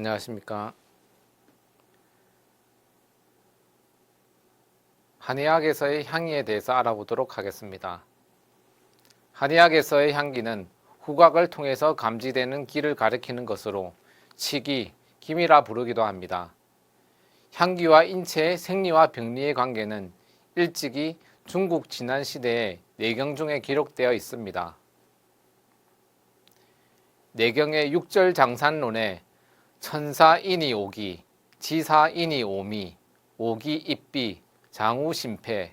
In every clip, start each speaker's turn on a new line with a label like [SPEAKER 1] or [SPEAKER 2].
[SPEAKER 1] 안녕하십니까. 한의학에서의 향기에 대해서 알아보도록 하겠습니다. 한의학에서의 향기는 후각을 통해서 감지되는 기를 가리키는 것으로 치기, 기미라 부르기도 합니다. 향기와 인체의 생리와 병리의 관계는 일찍이 중국 진안 시대의 내경중에 기록되어 있습니다. 내경의 육절장산론에 천사인이 오기, 지사인이 오미, 오기 입비, 장우 심패,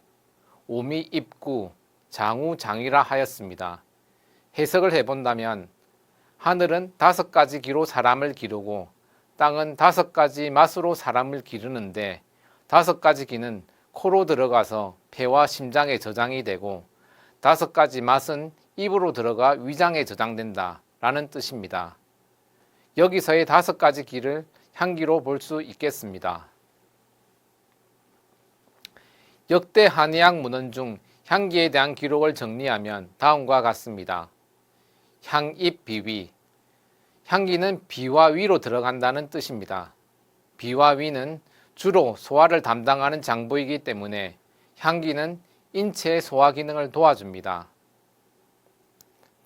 [SPEAKER 1] 오미 입구, 장우 장이라 하였습니다. 해석을 해본다면 하늘은 5가지 기로 사람을 기르고 땅은 5가지 맛으로 사람을 기르는데 5가지 기는 코로 들어가서 폐와 심장에 저장이 되고 5가지 맛은 입으로 들어가 위장에 저장된다 라는 뜻입니다. 여기서의 5가지 기를 향기로 볼 수 있겠습니다. 역대 한의학 문헌 중 향기에 대한 기록을 정리하면 다음과 같습니다. 향입 비위. 향기는 비와 위로 들어간다는 뜻입니다. 비와 위는 주로 소화를 담당하는 장부이기 때문에 향기는 인체의 소화 기능을 도와줍니다.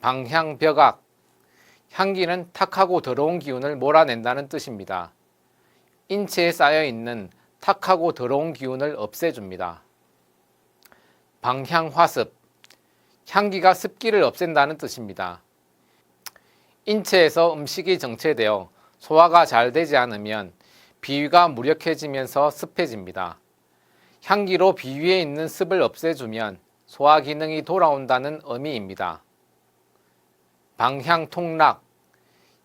[SPEAKER 1] 방향벽악. 향기는 탁하고 더러운 기운을 몰아낸다는 뜻입니다. 인체에 쌓여있는 탁하고 더러운 기운을 없애줍니다. 방향화습. 향기가 습기를 없앤다는 뜻입니다. 인체에서 음식이 정체되어 소화가 잘 되지 않으면 비위가 무력해지면서 습해집니다. 향기로 비위에 있는 습을 없애주면 소화 기능이 돌아온다는 의미입니다. 방향통락.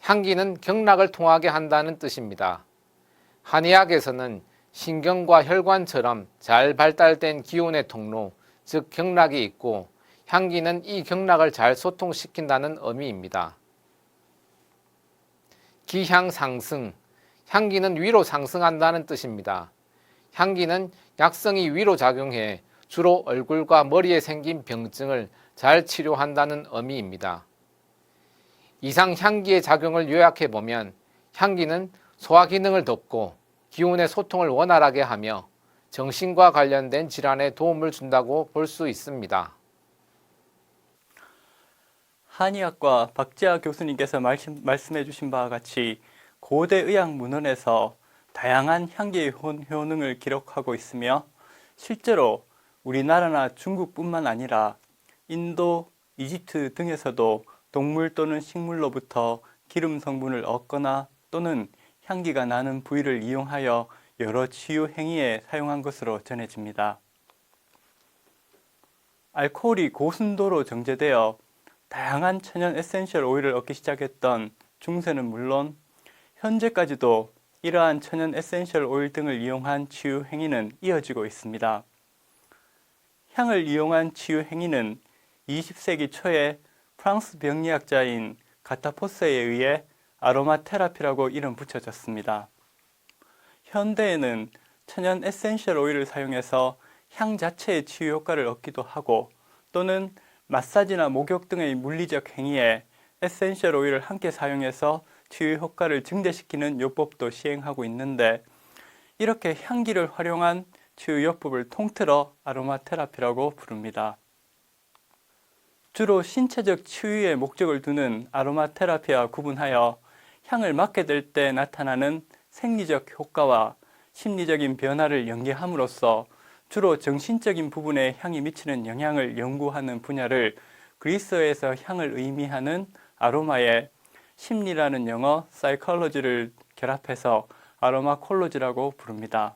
[SPEAKER 1] 향기는 경락을 통하게 한다는 뜻입니다. 한의학에서는 신경과 혈관처럼 잘 발달된 기운의 통로, 즉 경락이 있고 향기는 이 경락을 잘 소통시킨다는 의미입니다. 기향 상승. 향기는 위로 상승한다는 뜻입니다. 향기는 약성이 위로 작용해 주로 얼굴과 머리에 생긴 병증을 잘 치료한다는 의미입니다. 이상 향기의 작용을 요약해 보면 향기는 소화 기능을 돕고 기운의 소통을 원활하게 하며 정신과 관련된 질환에 도움을 준다고 볼 수 있습니다.
[SPEAKER 2] 한의학과 박지하 교수님께서 말씀해 주신 바와 같이 고대 의학 문헌에서 다양한 향기의 효능을 기록하고 있으며 실제로 우리나라나 중국뿐만 아니라 인도, 이집트 등에서도 동물 또는 식물로부터 기름 성분을 얻거나 또는 향기가 나는 부위를 이용하여 여러 치유 행위에 사용한 것으로 전해집니다. 알코올이 고순도로 정제되어 다양한 천연 에센셜 오일을 얻기 시작했던 중세는 물론 현재까지도 이러한 천연 에센셜 오일 등을 이용한 치유 행위는 이어지고 있습니다. 향을 이용한 치유 행위는 20세기 초에 프랑스 병리학자인 가타포스에 의해 아로마 테라피라고 이름 붙여졌습니다. 현대에는 천연 에센셜 오일을 사용해서 향 자체의 치유 효과를 얻기도 하고 또는 마사지나 목욕 등의 물리적 행위에 에센셜 오일을 함께 사용해서 치유 효과를 증대시키는 요법도 시행하고 있는데 이렇게 향기를 활용한 치유 요법을 통틀어 아로마 테라피라고 부릅니다. 주로 신체적 치유의 목적을 두는 아로마 테라피와 구분하여 향을 맡게 될 때 나타나는 생리적 효과와 심리적인 변화를 연계함으로써 주로 정신적인 부분에 향이 미치는 영향을 연구하는 분야를 그리스어에서 향을 의미하는 아로마에 심리라는 영어 psychology를 결합해서 아로마콜로지라고 부릅니다.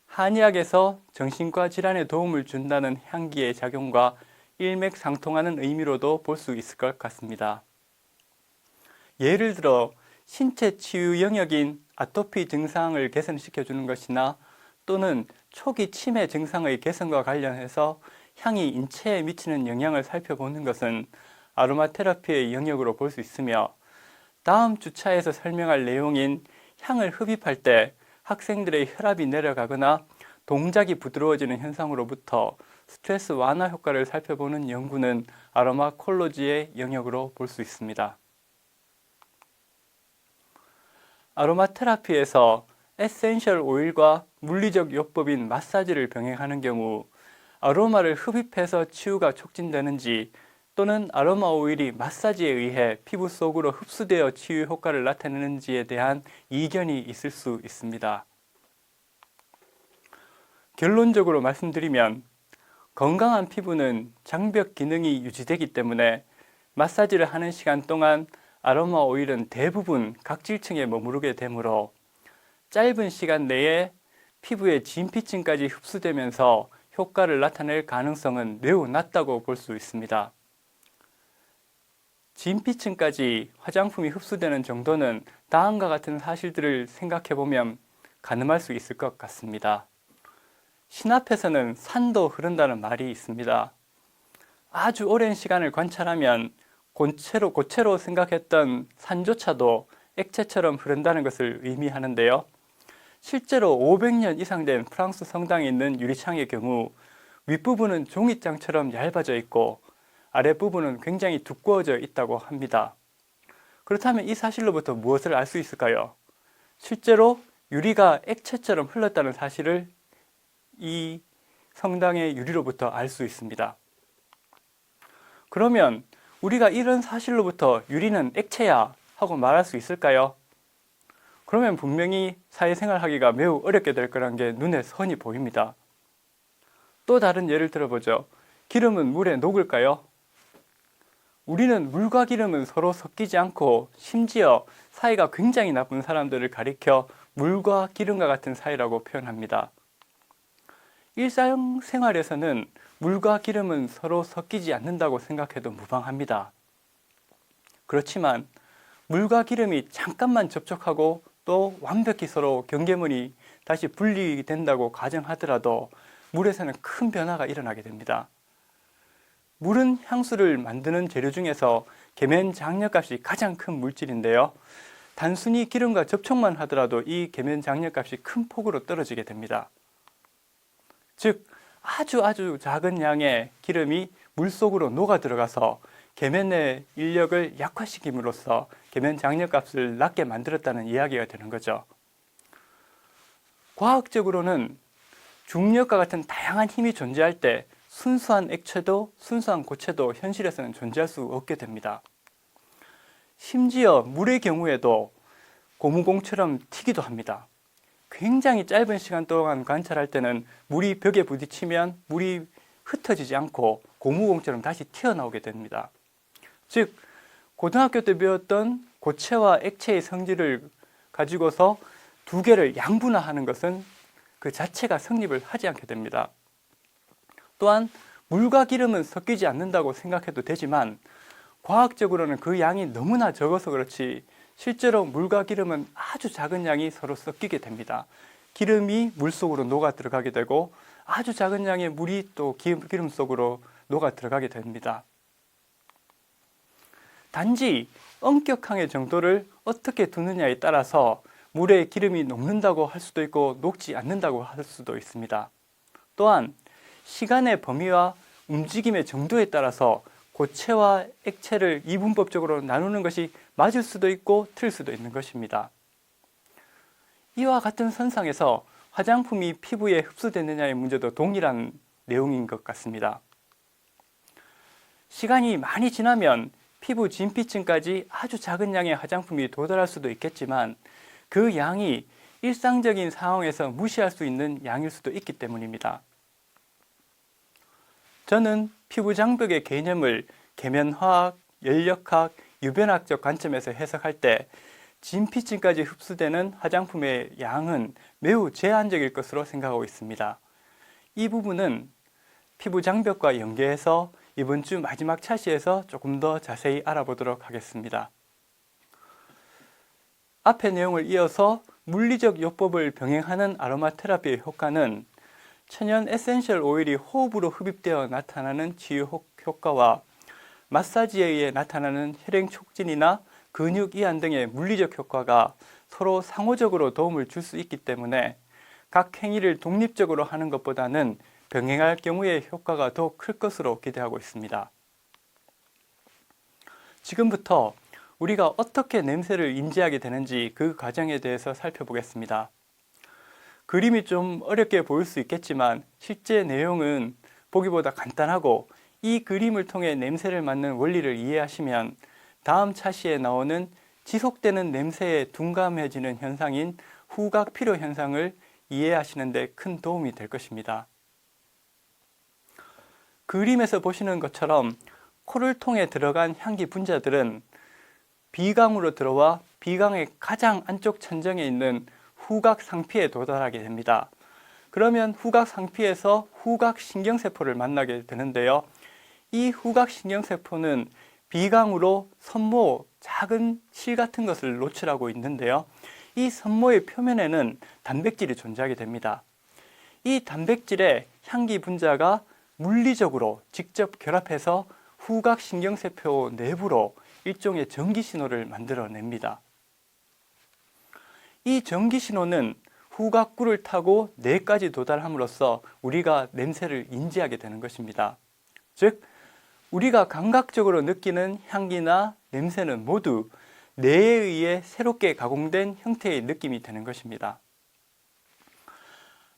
[SPEAKER 2] 한의학에서 정신과 질환에 도움을 준다는 향기의 작용과 일맥상통하는 의미로도 볼 수 있을 것 같습니다. 예를 들어 신체 치유 영역인 아토피 증상을 개선시켜주는 것이나 또는 초기 치매 증상의 개선과 관련해서 향이 인체에 미치는 영향을 살펴보는 것은 아로마 테라피의 영역으로 볼 수 있으며 다음 주차에서 설명할 내용인 향을 흡입할 때 학생들의 혈압이 내려가거나 동작이 부드러워지는 현상으로부터 스트레스 완화 효과를 살펴보는 연구는 아로마콜로지의 영역으로 볼 수 있습니다. 아로마 테라피에서 에센셜 오일과 물리적 요법인 마사지를 병행하는 경우 아로마를 흡입해서 치유가 촉진되는지 또는 아로마 오일이 마사지에 의해 피부 속으로 흡수되어 치유 효과를 나타내는지에 대한 이견이 있을 수 있습니다. 결론적으로 말씀드리면 건강한 피부는 장벽 기능이 유지되기 때문에 마사지를 하는 시간 동안 아로마 오일은 대부분 각질층에 머무르게 되므로 짧은 시간 내에 피부의 진피층까지 흡수되면서 효과를 나타낼 가능성은 매우 낮다고 볼 수 있습니다. 진피층까지 화장품이 흡수되는 정도는 다음과 같은 사실들을 생각해보면 가늠할 수 있을 것 같습니다. 신 앞에서는 산도 흐른다는 말이 있습니다. 아주 오랜 시간을 관찰하면 고체로 생각했던 산조차도 액체처럼 흐른다는 것을 의미하는데요. 실제로 500년 이상 된 프랑스 성당에 있는 유리창의 경우 윗부분은 종이장처럼 얇아져 있고 아랫부분은 굉장히 두꺼워져 있다고 합니다. 그렇다면 이 사실로부터 무엇을 알 수 있을까요? 실제로 유리가 액체처럼 흘렀다는 사실을 이 성당의 유리로부터 알 수 있습니다. 그러면 우리가 이런 사실로부터 유리는 액체야 하고 말할 수 있을까요? 그러면 분명히 사회생활 하기가 매우 어렵게 될 거란 게 눈에 선이 보입니다. 또 다른 예를 들어보죠. 기름은 물에 녹을까요? 우리는 물과 기름은 서로 섞이지 않고 심지어 사이가 굉장히 나쁜 사람들을 가리켜 물과 기름과 같은 사이라고 표현합니다. 일상생활에서는 물과 기름은 서로 섞이지 않는다고 생각해도 무방합니다. 그렇지만 물과 기름이 잠깐만 접촉하고 또 완벽히 서로 경계문이 다시 분리된다고 가정하더라도 물에서는 큰 변화가 일어나게 됩니다. 물은 향수를 만드는 재료 중에서 계면 장력값이 가장 큰 물질인데요. 단순히 기름과 접촉만 하더라도 이 계면 장력값이 큰 폭으로 떨어지게 됩니다. 즉 아주 작은 양의 기름이 물속으로 녹아 들어가서 계면의 인력을 약화시킴으로써 계면 장력값을 낮게 만들었다는 이야기가 되는 거죠. 과학적으로는 중력과 같은 다양한 힘이 존재할 때 순수한 액체도 순수한 고체도 현실에서는 존재할 수 없게 됩니다. 심지어 물의 경우에도 고무공처럼 튀기도 합니다. 굉장히 짧은 시간 동안 관찰할 때는 물이 벽에 부딪히면 물이 흩어지지 않고 고무공처럼 다시 튀어나오게 됩니다. 즉 고등학교 때 배웠던 고체와 액체의 성질을 가지고서 두 개를 양분화하는 것은 그 자체가 성립을 하지 않게 됩니다. 또한 물과 기름은 섞이지 않는다고 생각해도 되지만 과학적으로는 그 양이 너무나 적어서 그렇지 실제로 물과 기름은 아주 작은 양이 서로 섞이게 됩니다. 기름이 물 속으로 녹아 들어가게 되고 아주 작은 양의 물이 또 기름 속으로 녹아 들어가게 됩니다. 단지 엄격항의 정도를 어떻게 두느냐에 따라서 물에 기름이 녹는다고 할 수도 있고 녹지 않는다고 할 수도 있습니다. 또한 시간의 범위와 움직임의 정도에 따라서 고체와 액체를 이분법적으로 나누는 것이 맞을 수도 있고 틀릴 수도 있는 것입니다. 이와 같은 선상에서 화장품이 피부에 흡수되느냐의 문제도 동일한 내용인 것 같습니다. 시간이 많이 지나면 피부 진피층까지 아주 작은 양의 화장품이 도달할 수도 있겠지만 그 양이 일상적인 상황에서 무시할 수 있는 양일 수도 있기 때문입니다. 저는 피부 장벽의 개념을 계면화학, 연력학, 유변학적 관점에서 해석할 때 진피층까지 흡수되는 화장품의 양은 매우 제한적일 것으로 생각하고 있습니다. 이 부분은 피부 장벽과 연계해서 이번 주 마지막 차시에서 조금 더 자세히 알아보도록 하겠습니다. 앞의 내용을 이어서 물리적 요법을 병행하는 아로마 테라피의 효과는 천연 에센셜 오일이 호흡으로 흡입되어 나타나는 치유 효과와 마사지에 의해 나타나는 혈행 촉진이나 근육 이완 등의 물리적 효과가 서로 상호적으로 도움을 줄 수 있기 때문에 각 행위를 독립적으로 하는 것보다는 병행할 경우의 효과가 더 클 것으로 기대하고 있습니다. 지금부터 우리가 어떻게 냄새를 인지하게 되는지 그 과정에 대해서 살펴보겠습니다. 그림이 좀 어렵게 보일 수 있겠지만 실제 내용은 보기보다 간단하고, 이 그림을 통해 냄새를 맡는 원리를 이해하시면 다음 차시에 나오는 지속되는 냄새에 둔감해지는 현상인 후각 피로 현상을 이해하시는 데 큰 도움이 될 것입니다. 그림에서 보시는 것처럼 코를 통해 들어간 향기 분자들은 비강으로 들어와 비강의 가장 안쪽 천정에 있는 후각 상피에 도달하게 됩니다. 그러면 후각 상피에서 후각 신경세포를 만나게 되는데요. 이 후각 신경세포는 비강으로 섬모, 작은 실 같은 것을 노출하고 있는데요. 이 섬모의 표면에는 단백질이 존재하게 됩니다. 이 단백질에 향기 분자가 물리적으로 직접 결합해서 후각 신경세포 내부로 일종의 전기 신호를 만들어냅니다. 이 전기 신호는 후각구를 타고 뇌까지 도달함으로써 우리가 냄새를 인지하게 되는 것입니다. 즉, 우리가 감각적으로 느끼는 향기나 냄새는 모두 뇌에 의해 새롭게 가공된 형태의 느낌이 되는 것입니다.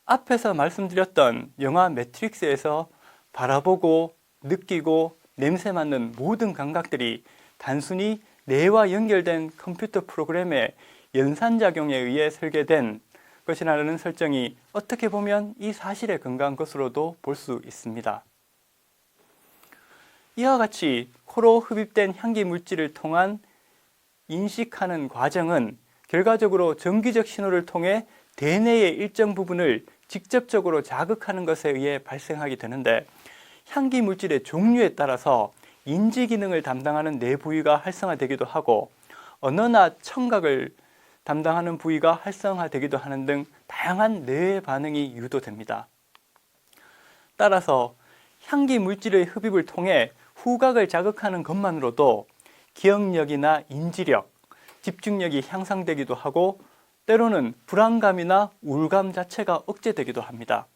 [SPEAKER 2] 앞에서 말씀드렸던 영화 매트릭스에서 바라보고 느끼고 냄새 맡는 모든 감각들이 단순히 뇌와 연결된 컴퓨터 프로그램의 연산작용에 의해 설계된 것이라는 설정이 어떻게 보면 이 사실에 근거한 것으로도 볼 수 있습니다. 이와 같이 코로 흡입된 향기 물질을 통한 인식하는 과정은 결과적으로 전기적 신호를 통해 대뇌의 일정 부분을 직접적으로 자극하는 것에 의해 발생하게 되는데, 향기 물질의 종류에 따라서 인지 기능을 담당하는 뇌 부위가 활성화되기도 하고 언어나 청각을 담당하는 부위가 활성화되기도 하는 등 다양한 뇌의 반응이 유도됩니다. 따라서 향기 물질의 흡입을 통해 후각을 자극하는 것만으로도 기억력이나 인지력, 집중력이 향상되기도 하고 때로는 불안감이나 우울감 자체가 억제되기도 합니다.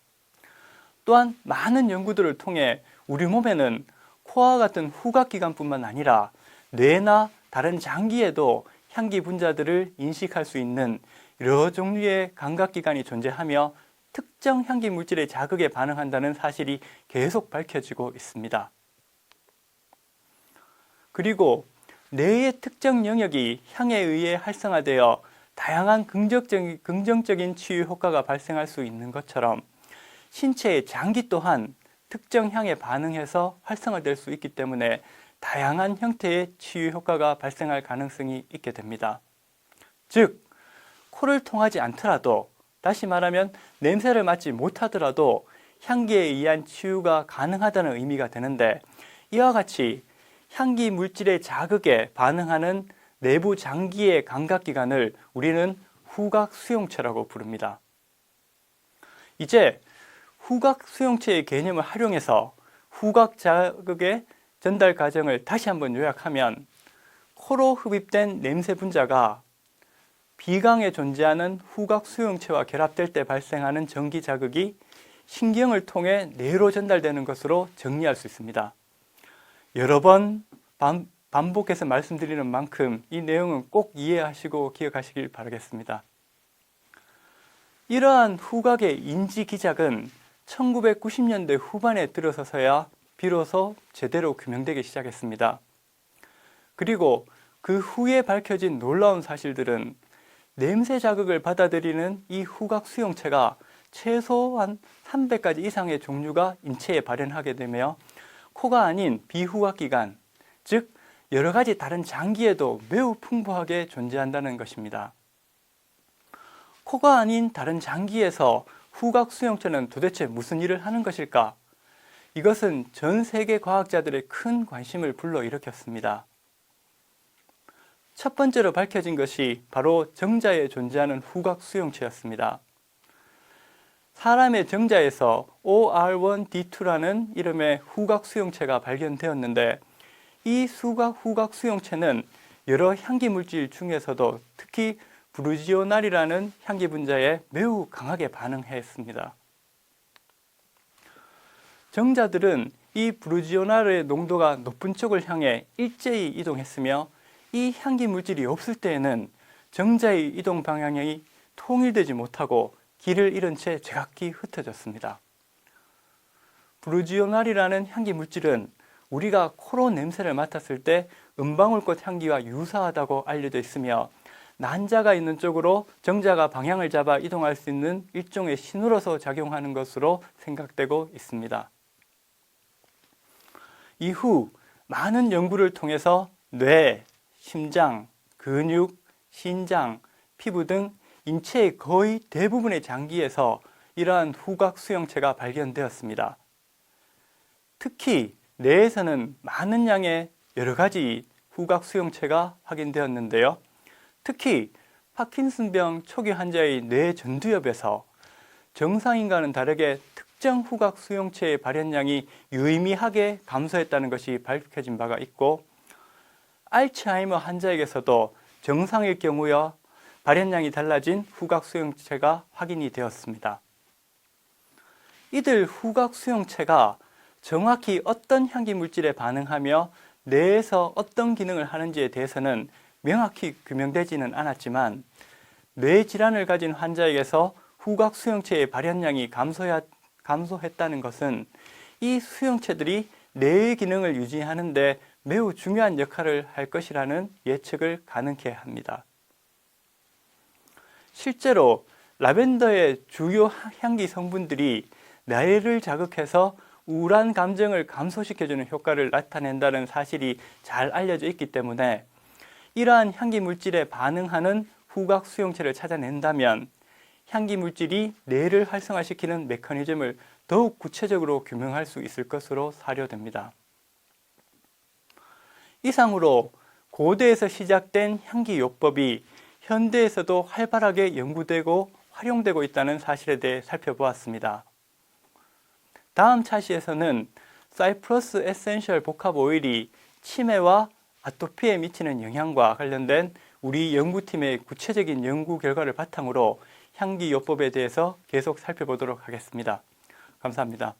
[SPEAKER 2] 또한 많은 연구들을 통해 우리 몸에는 코와 같은 후각기관뿐만 아니라 뇌나 다른 장기에도 향기 분자들을 인식할 수 있는 여러 종류의 감각기관이 존재하며 특정 향기 물질의 자극에 반응한다는 사실이 계속 밝혀지고 있습니다. 그리고 뇌의 특정 영역이 향에 의해 활성화되어 다양한 긍정적인 치유 효과가 발생할 수 있는 것처럼 신체의 장기 또한 특정 향에 반응해서 활성화될 수 있기 때문에 다양한 형태의 치유 효과가 발생할 가능성이 있게 됩니다. 즉, 코를 통하지 않더라도, 다시 말하면 냄새를 맡지 못하더라도 향기에 의한 치유가 가능하다는 의미가 되는데, 이와 같이 향기 물질의 자극에 반응하는 내부 장기의 감각기관을 우리는 후각 수용체라고 부릅니다. 이제 후각 수용체의 개념을 활용해서 후각 자극의 전달 과정을 다시 한번 요약하면, 코로 흡입된 냄새 분자가 비강에 존재하는 후각 수용체와 결합될 때 발생하는 전기 자극이 신경을 통해 뇌로 전달되는 것으로 정리할 수 있습니다. 여러 번 반복해서 말씀드리는 만큼 이 내용은 꼭 이해하시고 기억하시길 바라겠습니다. 이러한 후각의 인지 기작은 1990년대 후반에 들어서서야 비로소 제대로 규명되기 시작했습니다. 그리고 그 후에 밝혀진 놀라운 사실들은 냄새 자극을 받아들이는 이 후각 수용체가 최소한 300가지 이상의 종류가 인체에 발현하게 되며 코가 아닌 비후각기관, 즉 여러 가지 다른 장기에도 매우 풍부하게 존재한다는 것입니다. 코가 아닌 다른 장기에서 후각 수용체는 도대체 무슨 일을 하는 것일까? 이것은 전 세계 과학자들의 큰 관심을 불러일으켰습니다. 첫 번째로 밝혀진 것이 바로 정자에 존재하는 후각 수용체였습니다. 사람의 정자에서 OR1D2라는 이름의 후각 수용체가 발견되었는데, 이 후각 수용체는 여러 향기 물질 중에서도 특히 브루지오날이라는 향기 분자에 매우 강하게 반응했습니다. 정자들은 이 브루지오날의 농도가 높은 쪽을 향해 일제히 이동했으며, 이 향기 물질이 없을 때에는 정자의 이동 방향이 통일되지 못하고 길을 잃은 채 제각기 흩어졌습니다. 브루지오날이라는 향기 물질은 우리가 코로 냄새를 맡았을 때 은방울꽃 향기와 유사하다고 알려져 있으며 난자가 있는 쪽으로 정자가 방향을 잡아 이동할 수 있는 일종의 신호로서 작용하는 것으로 생각되고 있습니다. 이후 많은 연구를 통해서 뇌, 심장, 근육, 신장, 피부 등 인체의 거의 대부분의 장기에서 이러한 후각 수용체가 발견되었습니다. 특히 뇌에서는 많은 양의 여러 가지 후각 수용체가 확인되었는데요. 특히 파킨슨병 초기 환자의 뇌 전두엽에서 정상인과는 다르게 특정 후각 수용체의 발현량이 유의미하게 감소했다는 것이 밝혀진 바가 있고, 알츠하이머 환자에게서도 정상일 경우여 발현량이 달라진 후각 수용체가 확인이 되었습니다. 이들 후각 수용체가 정확히 어떤 향기 물질에 반응하며 뇌에서 어떤 기능을 하는지에 대해서는 명확히 규명되지는 않았지만, 뇌 질환을 가진 환자에게서 후각 수용체의 발현량이 감소했다는 것은 이 수용체들이 뇌의 기능을 유지하는 데 매우 중요한 역할을 할 것이라는 예측을 가능케 합니다. 실제로 라벤더의 주요 향기 성분들이 뇌를 자극해서 우울한 감정을 감소시켜주는 효과를 나타낸다는 사실이 잘 알려져 있기 때문에 이러한 향기 물질에 반응하는 후각 수용체를 찾아낸다면 향기 물질이 뇌를 활성화시키는 메커니즘을 더욱 구체적으로 규명할 수 있을 것으로 사료됩니다. 이상으로 고대에서 시작된 향기요법이 현대에서도 활발하게 연구되고 활용되고 있다는 사실에 대해 살펴보았습니다. 다음 차시에서는 사이프러스 에센셜 복합 오일이 치매와 아토피에 미치는 영향과 관련된 우리 연구팀의 구체적인 연구 결과를 바탕으로 향기요법에 대해서 계속 살펴보도록 하겠습니다. 감사합니다.